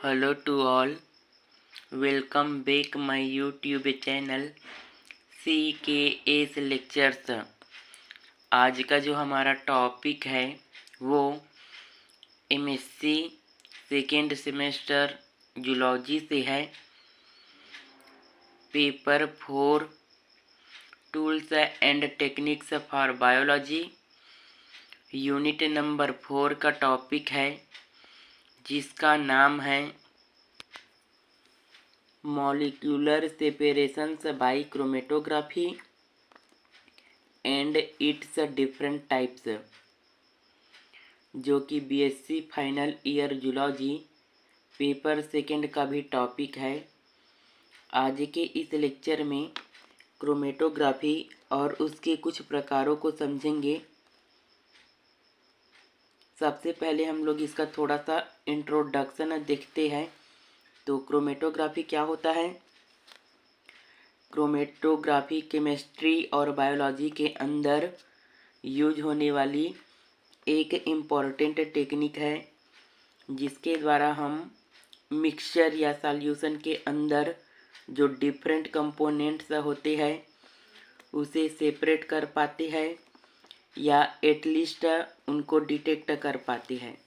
Hello to all, welcome back my YouTube channel CKS Lectures। आज का जो हमारा टॉपिक है वो MSc सेकेंड सेमेस्टर जूलॉजी से है। Paper 4 tools and techniques for biology, unit number 4 का टॉपिक है जिसका नाम है molecular separations by chromatography and its different types, जो कि BSc final year zoology paper second का भी टॉपिक है। आज के इस लेक्चर में क्रोमेटोग्राफी और उसके कुछ प्रकारों को समझेंगे। सबसे पहले हम लोग इसका थोड़ा सा इंट्रोडक्शन देखते हैं। तो क्रोमेटोग्राफी क्या होता है? क्रोमेटोग्राफी केमिस्ट्री और बायोलॉजी के अंदर यूज होने वाली एक इम्पॉर्टेंट टेक्निक है जिसके द्वारा हम मिक्सचर या सॉल्यूशन के अंदर जो डिफरेंट कंपोनेंट्स होते हैं उसे सेपरेट कर पाते हैं या एटलीस्ट उनको डिटेक्ट कर पाते हैं।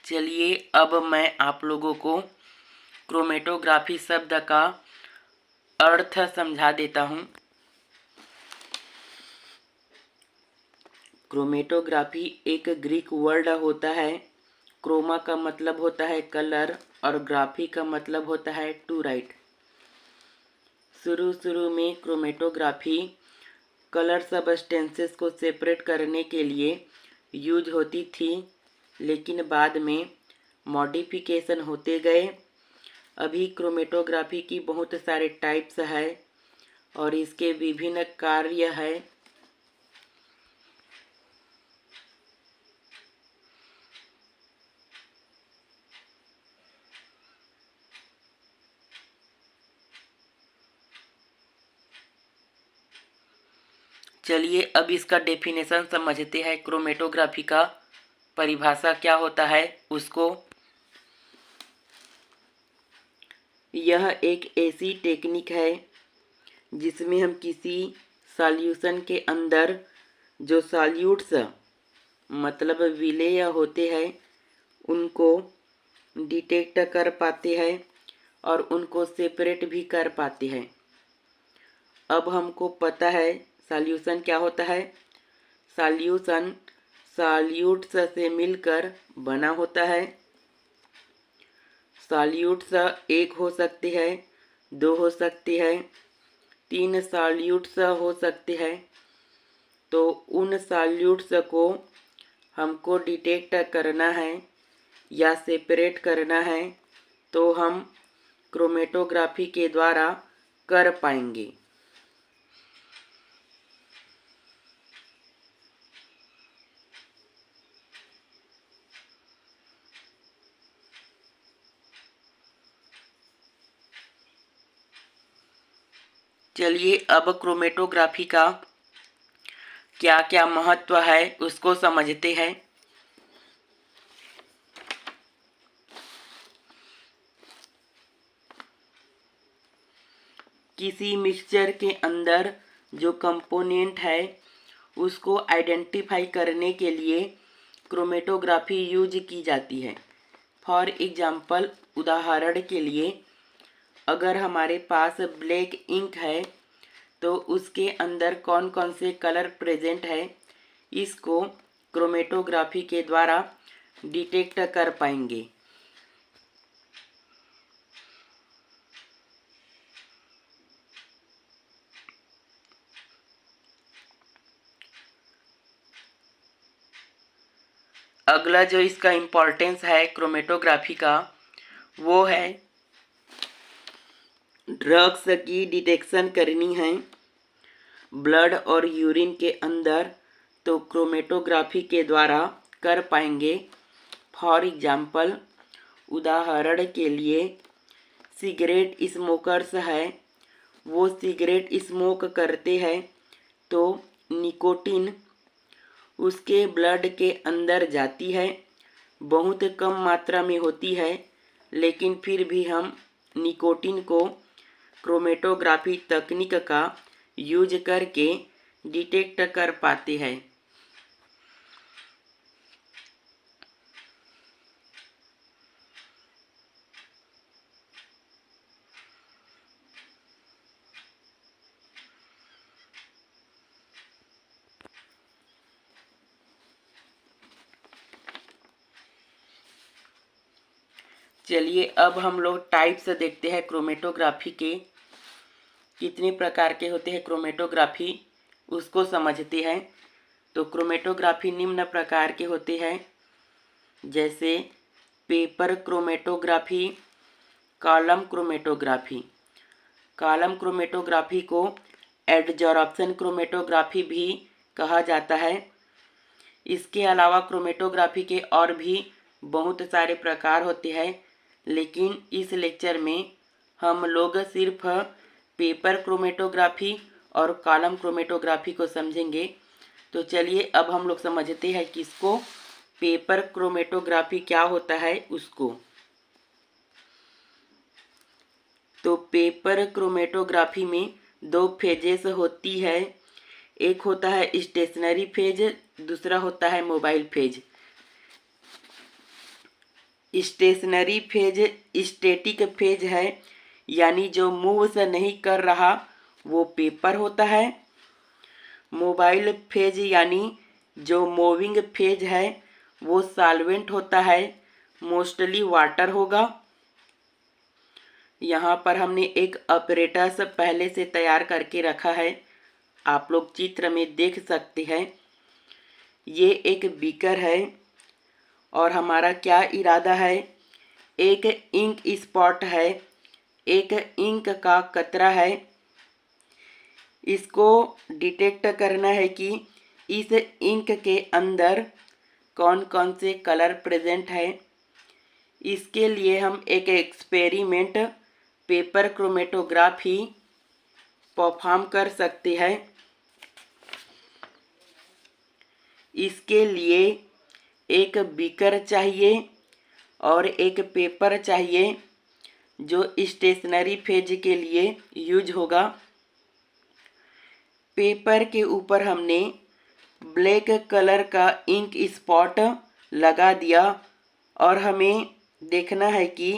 चलिए अब मैं आप लोगों को क्रोमेटोग्राफी शब्द का अर्थ समझा देता हूँ। क्रोमेटोग्राफी एक ग्रीक वर्ड होता है। क्रोमा का मतलब होता है कलर और ग्राफी का मतलब होता है टू राइट। शुरू में क्रोमेटोग्राफी कलर सबस्टेंसेस को सेपरेट करने के लिए यूज होती थी, लेकिन बाद में मॉडिफिकेशन होते गए। अभी क्रोमेटोग्राफी की बहुत सारे टाइप्स है और इसके विभिन्न कार्य है। चलिए अब इसका डेफिनेशन समझते हैं। क्रोमेटोग्राफी का परिभाषा क्या होता है उसको। यह एक ऐसी टेक्निक है जिसमें हम किसी सॉल्यूशन के अंदर जो सॉल्यूट्स मतलब विलेय होते हैं उनको डिटेक्ट कर पाते हैं और उनको सेपरेट भी कर पाते हैं। अब हमको पता है सॉल्यूशन क्या होता है। सॉल्यूशन सॉल्यूट्स से मिलकर बना होता है। सॉल्यूट्स एक हो सकती है, दो हो सकती है, तीन सॉल्यूट्स हो सकते हैं। तो उन सॉल्यूट्स को हमको डिटेक्ट करना है या सेपरेट करना है तो हम क्रोमेटोग्राफी के द्वारा कर पाएंगे। चलिए अब क्रोमेटोग्राफी का क्या क्या महत्व है उसको समझते हैं। किसी मिक्सचर के अंदर जो कंपोनेंट है उसको आइडेंटिफाई करने के लिए क्रोमेटोग्राफी यूज की जाती है। फॉर एग्जांपल, उदाहरण के लिए अगर हमारे पास ब्लैक इंक है तो उसके अंदर कौन कौन से कलर प्रेजेंट है इसको क्रोमेटोग्राफी के द्वारा डिटेक्ट कर पाएंगे। अगला जो इसका इम्पोर्टेंस है क्रोमेटोग्राफी का वो है ड्रग्स की डिटेक्शन करनी है ब्लड और यूरिन के अंदर तो क्रोमेटोग्राफी के द्वारा कर पाएंगे। फॉर एग्जांपल, उदाहरण के लिए सिगरेट स्मोकर्स है वो सिगरेट स्मोक करते हैं तो निकोटीन उसके ब्लड के अंदर जाती है, बहुत कम मात्रा में होती है, लेकिन फिर भी हम निकोटीन को क्रोमेटोग्राफी तकनीक का यूज करके डिटेक्ट कर पाते हैं। चलिए अब हम लोग टाइप्स देखते हैं क्रोमेटोग्राफी के, कितने प्रकार के होते हैं क्रोमेटोग्राफी उसको समझते हैं। तो क्रोमेटोग्राफी निम्न प्रकार के होते हैं, जैसे paper chromatography, column chromatography. Column chromatography को एडजॉर्प्शन क्रोमेटोग्राफी भी कहा जाता है। इसके अलावा क्रोमेटोग्राफी के और भी बहुत सारे प्रकार होते हैं, लेकिन इस लेक्चर में हम लोग सिर्फ पेपर क्रोमेटोग्राफी और कॉलम क्रोमेटोग्राफी को समझेंगे। तो चलिए अब हम लोग समझते हैं कि इसको पेपर क्रोमेटोग्राफी क्या होता है उसको। तो पेपर क्रोमेटोग्राफी में दो फेजेस होती है, एक होता है स्टेशनरी फेज, दूसरा होता है mobile phase. Stationary phase static phase है, यानी जो मूव से नहीं कर रहा वो पेपर होता है। मोबाइल फेज यानी जो मूविंग फेज है वो सॉल्वेंट होता है, मोस्टली वाटर होगा। यहाँ पर हमने एक ऑपरेटर्स पहले से तैयार करके रखा है, आप लोग चित्र में देख सकते हैं। ये एक बीकर है और हमारा क्या इरादा है, एक इंक स्पॉट है, एक इंक का कतरा है, इसको डिटेक्ट करना है कि इस इंक के अंदर कौन कौन से कलर प्रेजेंट है। इसके लिए हम एक एक्सपेरिमेंट पेपर क्रोमेटोग्राफी परफॉर्म कर सकते हैं। इसके लिए एक बीकर चाहिए और एक पेपर चाहिए जो स्टेशनरी फेज के लिए यूज होगा। पेपर के ऊपर हमने ब्लैक कलर का इंक स्पॉट लगा दिया और हमें देखना है कि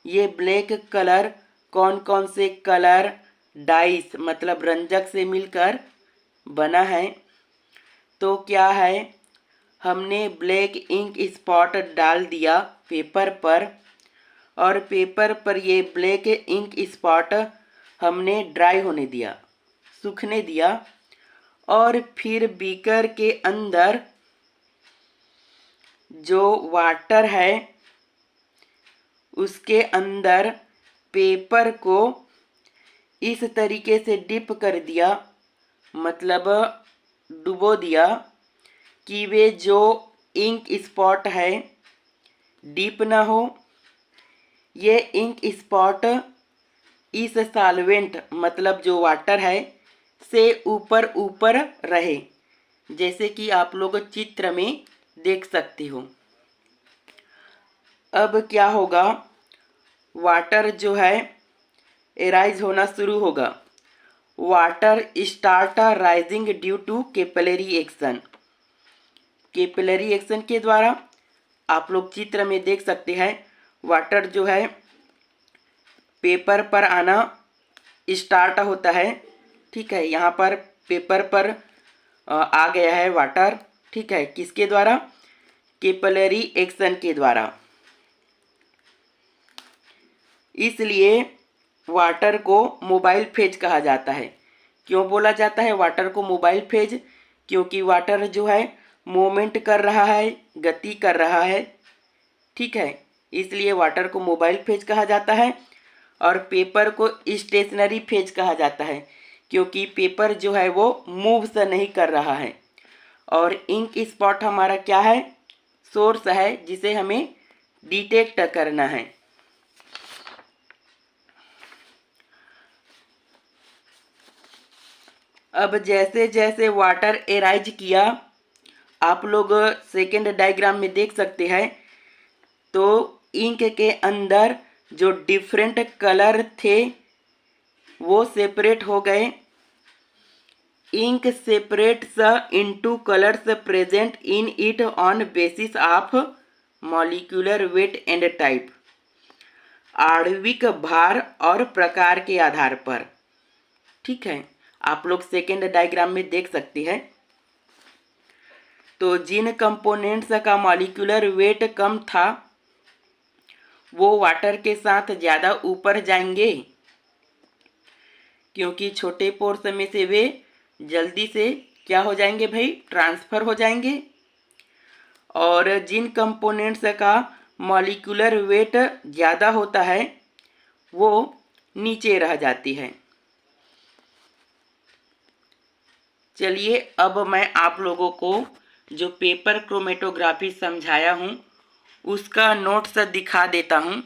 ये ब्लैक कलर कौन कौन से कलर डाइस मतलब रंजक से मिलकर बना है। तो क्या है, हमने ब्लैक इंक स्पॉट डाल दिया पेपर पर और पेपर पर ये ब्लैक इंक स्पॉट हमने ड्राई होने दिया, सूखने दिया, और फिर बीकर के अंदर जो वाटर है उसके अंदर पेपर को इस तरीके से डिप कर दिया, मतलब डुबो दिया कि वे जो इंक स्पॉट है डीप ना हो। ये इंक स्पॉट इस सॉल्वेंट मतलब जो वाटर है से ऊपर ऊपर रहे, जैसे कि आप लोग चित्र में देख सकते हो। अब क्या होगा, वाटर जो है एराइज होना शुरू होगा। Water start rising due to capillary action. Capillary action के द्वारा आप लोग चित्र में देख सकते हैं, वाटर जो है पेपर पर आना स्टार्ट होता है। ठीक है, यहाँ पर पेपर पर आ गया है वाटर। ठीक है, किसके द्वारा, कैपिलरी एक्शन के द्वारा। इसलिए वाटर को मोबाइल फेज कहा जाता है। क्यों बोला जाता है वाटर को मोबाइल फेज, क्योंकि वाटर जो है मूवमेंट कर रहा है, गति कर रहा है। ठीक है, इसलिए वाटर को मोबाइल फेज कहा जाता है। और पेपर को स्टेशनरी फेज कहा जाता है, क्योंकि पेपर जो है वो मूव से नहीं कर रहा है। और इंक स्पॉट हमारा क्या है, सोर्स है जिसे हमें डिटेक्ट करना है। अब जैसे जैसे वाटर एराइज किया, आप लोग सेकेंड डायग्राम में देख सकते हैं, तो इंक के अंदर जो डिफरेंट कलर थे वो सेपरेट हो गए। Ink separates into colors present in it on basis of molecular weight and type, आणविक भार और प्रकार के आधार पर। ठीक है, आप लोग सेकेंड डायग्राम में देख सकते हैं। तो जिन कंपोनेंट्स का मॉलिक्यूलर वेट कम था वो वाटर के साथ ज़्यादा ऊपर जाएंगे, क्योंकि छोटे पोर्स में से वे जल्दी से क्या हो जाएंगे भाई, ट्रांसफ़र हो जाएंगे। और जिन कंपोनेंट्स का मॉलिक्यूलर वेट ज़्यादा होता है वो नीचे रह जाती है। चलिए अब मैं आप लोगों को जो पेपर क्रोमेटोग्राफी समझाया हूँ उसका नोट्स दिखा देता हूँ।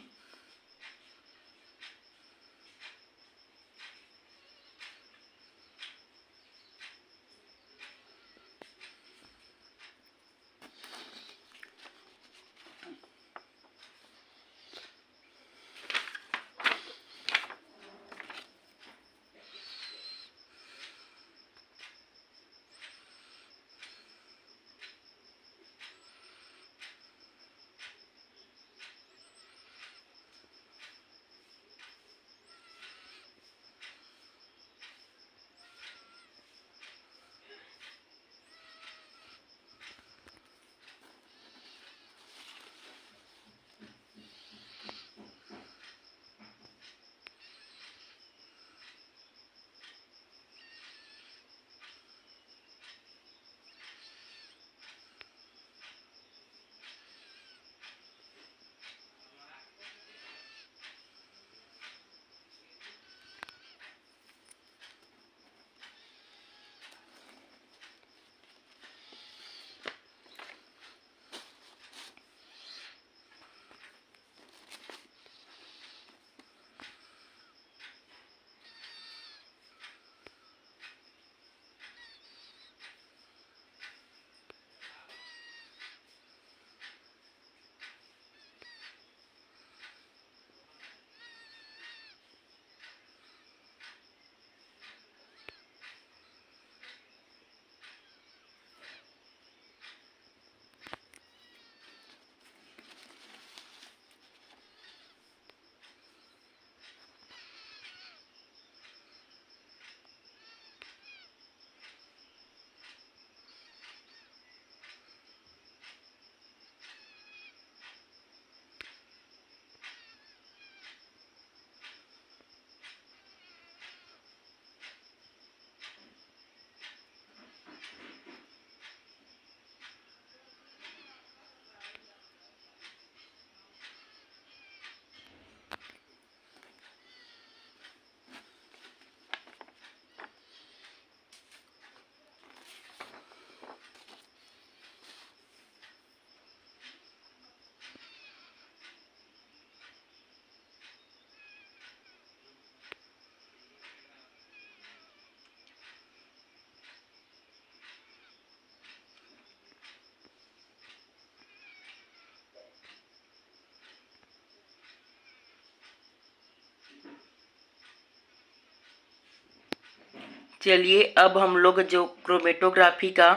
चलिए अब हम लोग जो क्रोमेटोग्राफी का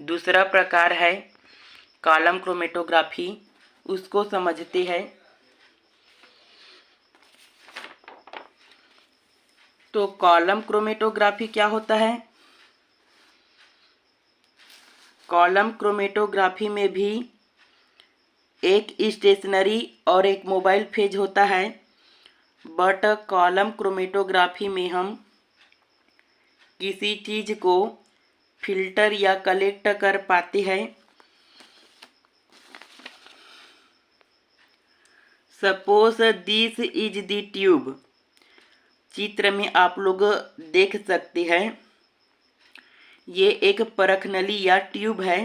दूसरा प्रकार है कॉलम क्रोमेटोग्राफी उसको समझते हैं। तो कॉलम क्रोमेटोग्राफी क्या होता है? कॉलम क्रोमेटोग्राफी में भी एक स्टेशनरी और एक मोबाइल फेज होता है, बट कॉलम क्रोमेटोग्राफी में हम किसी चीज़ को फिल्टर या कलेक्ट कर पाते हैं। Suppose this is the tube. चित्र में आप लोग देख सकते हैं ये एक परखनली या ट्यूब है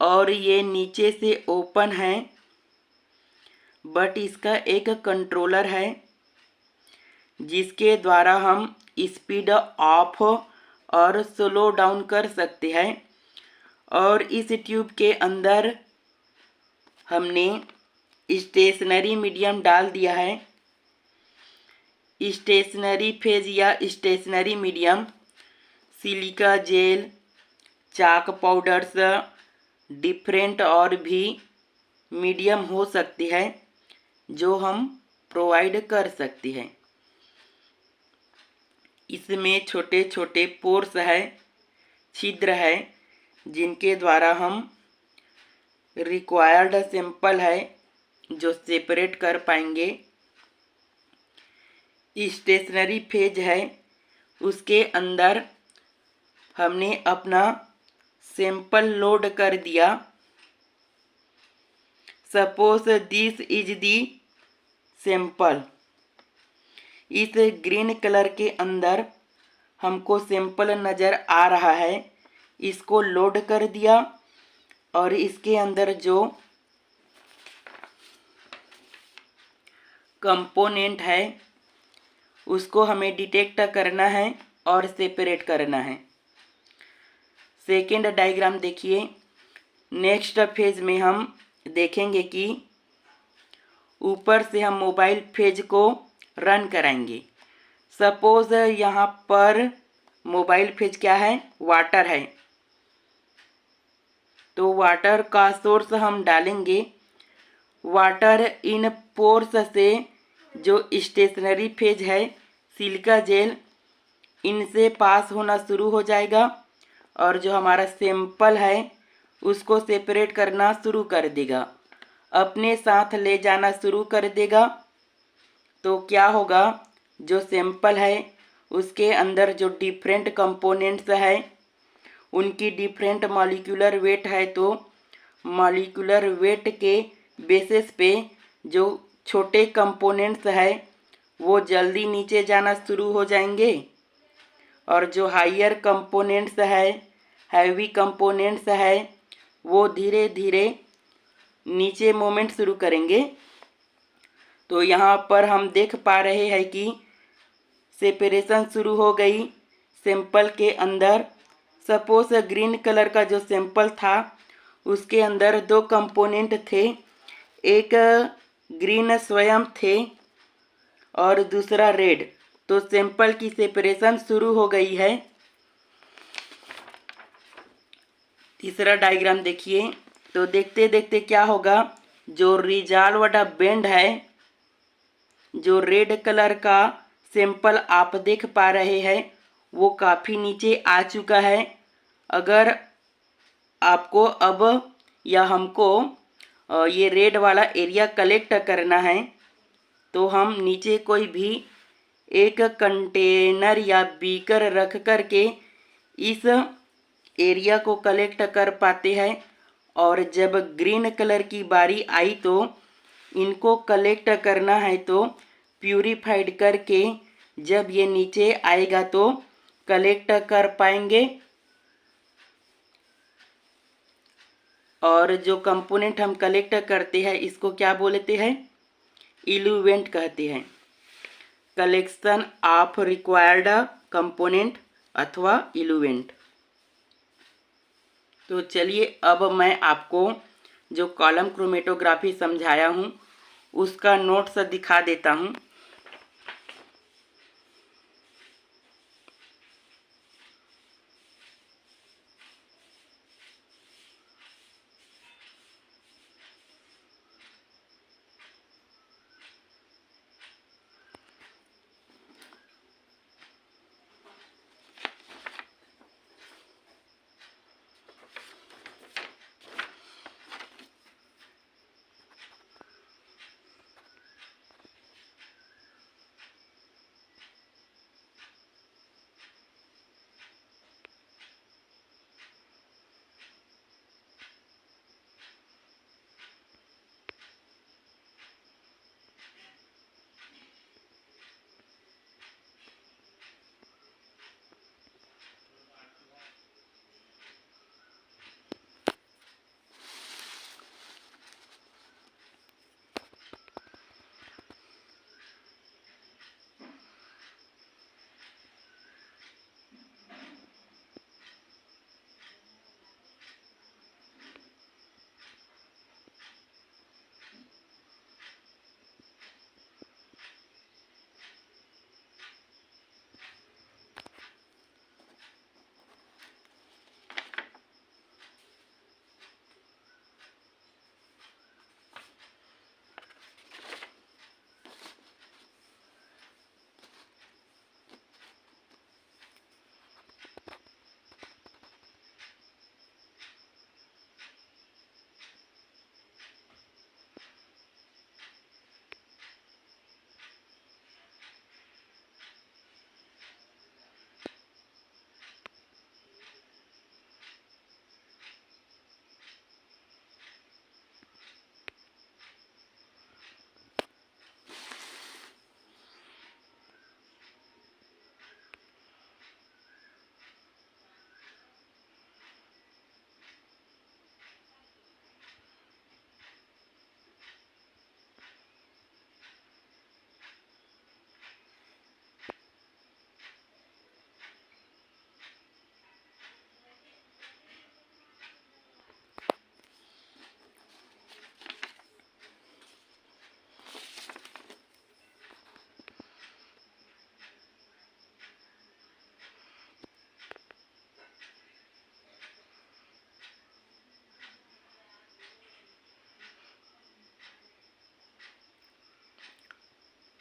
और ये नीचे से ओपन है, बट इसका एक कंट्रोलर है जिसके द्वारा हम स्पीड ऑफ और स्लो डाउन कर सकते हैं। और इस ट्यूब के अंदर हमने स्टेशनरी मीडियम डाल दिया है। स्टेशनरी फेज या स्टेशनरी मीडियम सिलिका जेल, चाक पाउडर्स, डिफरेंट और भी मीडियम हो सकती है जो हम प्रोवाइड कर सकते हैं। इसमें छोटे छोटे पोर्स है, छिद्र है, जिनके द्वारा हम रिक्वायर्ड सैंपल है जो सेपरेट कर पाएंगे। स्टेशनरी फेज है, उसके अंदर हमने अपना सैंपल लोड कर दिया। Suppose this is the sample. इस ग्रीन कलर के अंदर हमको सैंपल नज़र आ रहा है, इसको लोड कर दिया और इसके अंदर जो कंपोनेंट है उसको हमें डिटेक्ट करना है और सेपरेट करना है। सेकेंड डायग्राम देखिए। नेक्स्ट फेज में हम देखेंगे कि ऊपर से हम मोबाइल फेज को रन कराएंगे। सपोज यहाँ पर मोबाइल फेज क्या है, वाटर है, तो वाटर का सोर्स हम डालेंगे। वाटर इन पोर्स से जो स्टेशनरी फेज है, सिलिका जेल, इनसे पास होना शुरू हो जाएगा और जो हमारा सैंपल है उसको सेपरेट करना शुरू कर देगा, अपने साथ ले जाना शुरू कर देगा। तो क्या होगा, जो सैंपल है उसके अंदर जो डिफरेंट कंपोनेंट्स है उनकी डिफरेंट मॉलिक्यूलर वेट है, तो मॉलिक्यूलर वेट के बेसिस पे जो छोटे कंपोनेंट्स है वो जल्दी नीचे जाना शुरू हो जाएंगे और जो हायर कंपोनेंट्स है, हैवी कंपोनेंट्स है, वो धीरे धीरे नीचे मूवमेंट शुरू करेंगे। तो यहाँ पर हम देख पा रहे हैं कि सेपरेशन शुरू हो गई सैंपल के अंदर। सपोज ग्रीन कलर का जो सैंपल था उसके अंदर दो कंपोनेंट थे, एक ग्रीन स्वयं थे और दूसरा रेड। तो सैंपल की सेपरेशन शुरू हो गई है। तीसरा डायग्राम देखिए। तो देखते देखते क्या होगा, जो रिजॉल्व्ड बेंड है, जो रेड कलर का सैंपल आप देख पा रहे हैं वो काफ़ी नीचे आ चुका है। अगर आपको अब या हमको ये रेड वाला एरिया कलेक्ट करना है तो हम नीचे कोई भी एक कंटेनर या बीकर रख कर के इस एरिया को कलेक्ट कर पाते हैं। और जब ग्रीन कलर की बारी आई तो इनको कलेक्ट करना है, तो प्यूरिफाइड करके जब ये नीचे आएगा तो कलेक्ट कर पाएंगे। और जो कंपोनेंट हम कलेक्ट करते हैं इसको क्या बोलते हैं, इल्यूवेंट कहते हैं। कलेक्शन ऑफ रिक्वायर्ड कंपोनेंट अथवा इल्यूवेंट। तो चलिए अब मैं आपको जो कॉलम क्रोमेटोग्राफी समझाया हूँ उसका नोट्स दिखा देता हूँ।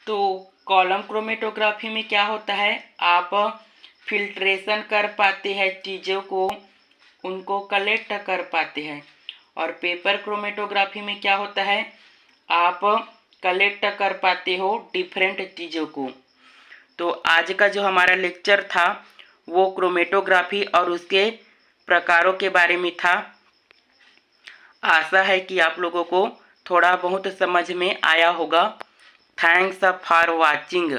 तो कॉलम क्रोमेटोग्राफी में क्या होता है, आप फिल्ट्रेशन कर पाते हैं चीज़ों को, उनको कलेक्ट कर पाते हैं। और पेपर क्रोमेटोग्राफी में क्या होता है, आप कलेक्ट कर पाते हो डिफरेंट चीज़ों को। तो आज का जो हमारा लेक्चर था वो क्रोमेटोग्राफी और उसके प्रकारों के बारे में था। आशा है कि आप लोगों को थोड़ा बहुत समझ में आया होगा। Thanks for watching.